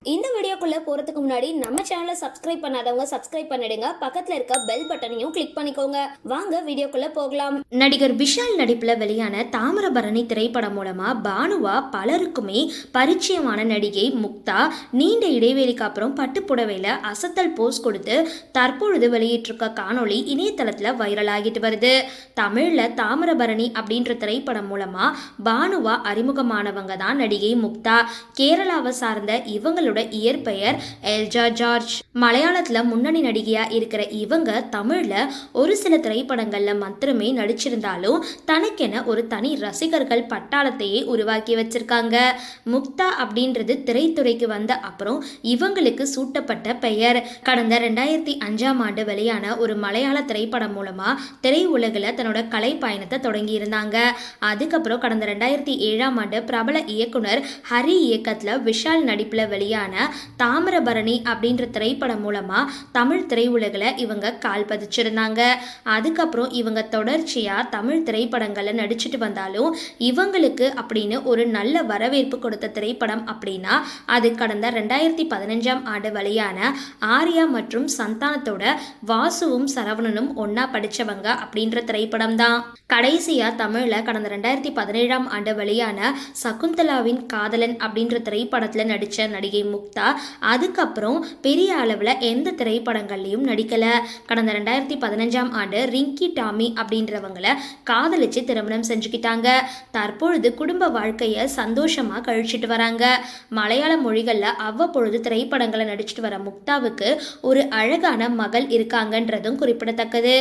இந்த வீடியோக்குள்ள போறதுக்கு முன்னாடி நம்ம சேனலை சப்ஸ்கிரைப் பண்ணாதவங்க சப்ஸ்கிரைப் பண்ணிடுங்க. பக்கத்துல இருக்க பெல் பட்டனையும் கிளிக் பண்ணிக்கோங்க. வாங்க வீடியோக்குள்ள போகலாம். நடிகர் விஷால் நடிப்புல வெளியான தாமிரபரணி திரைப்படம் மூலமா பானுவா பலருக்குமே பரிச்சயமான நடிகை முக்தா நீண்ட இடைவெளிக்கு அப்புறம் பட்டுப்புடவையில அசத்தல் போஸ் கொடுத்து தற்பொழுது வெளியிட்டிருக்க காணொளி இணையதளத்துல வைரல் ஆகிட்டு வருது. தமிழ்ல தாமிரபரணி அப்படின்ற திரைப்படம் மூலமா பானுவா அறிமுகமானவங்க தான் நடிகை முக்தா. கேரளாவை சார்ந்த இவங்களோட இயற்பெயர் எல்ஜா ஜார்ஜ். மலையாளத்துல முன்னணி நடிகையா இருக்கிற இவங்க தமிழ்ல ஒரு சில திரைப்படங்கள்ல மாத்திரமே நடிச்சிருந்தாலும் தனக்கென ஒரு தனி ரசிகர்கள் பட்டாளத்தையே உருவாக்கி வச்சிருக்காங்க. முக்தா அப்படின்றது திரைத்துறைக்கு வந்த அப்புறம் இவங்களுக்கு சூட்டப்பட்ட பெயர். கடந்த 2005 வெளியான ஒரு மலையாள திரைப்படம் மூலமா திரையுலகில் தன்னோட கலை பயணத்தை தொடங்கி இருந்தாங்க. அதுக்கப்புறம் கடந்த 2007 பிரபல இயக்குனர் ஹரி இயக்கத்துல விஷால் நடிப்புல வெளியான தாமிரபரணி அப்படின்ற திரைப்படம் மூலமா தமிழ் திரையுலகில் இவங்க கால் பதிச்சிருந்தாங்க. அதுக்கப்புறம் இவங்க தொடர்ச்சியா தமிழ் திரைப்படங்கள்ல நடிச்சுட்டு வந்தாலும் இவங்களுக்கு அப்படின்னு ஒரு நல்ல வரவேற்பு கொடுத்த திரைப்படம் அப்படின்னா அது கடந்த 2015 வெளியான ஆர்யா மற்றும் சந்தானத்தோட வாசுவும் சரவணனும் ஒன்னா படிச்சவங்க அப்படின்ற திரைப்படம் தான். கடைசியா தமிழ்ல கடந்த 2017 வெளியான சகுந்தலாவின் காதலன் அப்படின்ற திரைப்படத்துல நடிச்ச நடிகை முக்தா அதுக்கப்புறம் பெரிய அளவில் எந்த திரைப்படங்கள்லையும் நடிக்கல. கடந்த 2015 ரிங்கி டாமி அப்படின்றவங்களை காதலிச்சு திருமணம் செஞ்சுக்கிட்டாங்க. தற்பொழுது குடும்ப வாழ்க்கையை சந்தோஷமா கழிச்சிட்டு வராங்க. மலையாள மொழிகள்ல அவ்வப்பொழுது திரைப்படங்களை நடிச்சிட்டு வர முக்தாவுக்கு ஒரு அழகான மகள் இருக்காங்கன்றதும் குறிப்பிடத்தக்கது.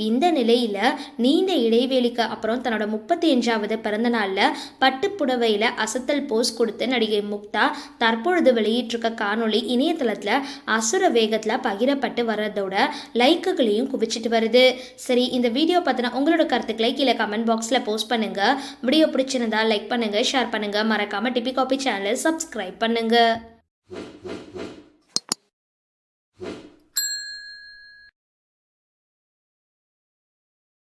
இந்த நிலையில நீண்ட இடைவெளிக்கு அப்புறம் தன்னோட 35வது பிறந்த நாள்ல பட்டுப்புடவையில அசத்தல் போஸ் கொடுத்து நடிகை முக்தா தற்பொழுது வெளியிட்டிருக்க காணொளி இணையதளத்துல அசுர வேகத்துல பகிரப்பட்டு வர்றதோட லைக்குகளையும் குவிச்சிட்டு வருது. சரி, இந்த வீடியோ பத்தின உங்களோட கருத்துக்களை கீழே கமெண்ட் பாக்ஸ்ல போஸ்ட் பண்ணுங்க. வீடியோ பிடிச்சிருந்தா லைக் பண்ணுங்க, ஷேர் பண்ணுங்க, மறக்காம டிபி காபி சேனலை சப்ஸ்கிரைப் பண்ணுங்க.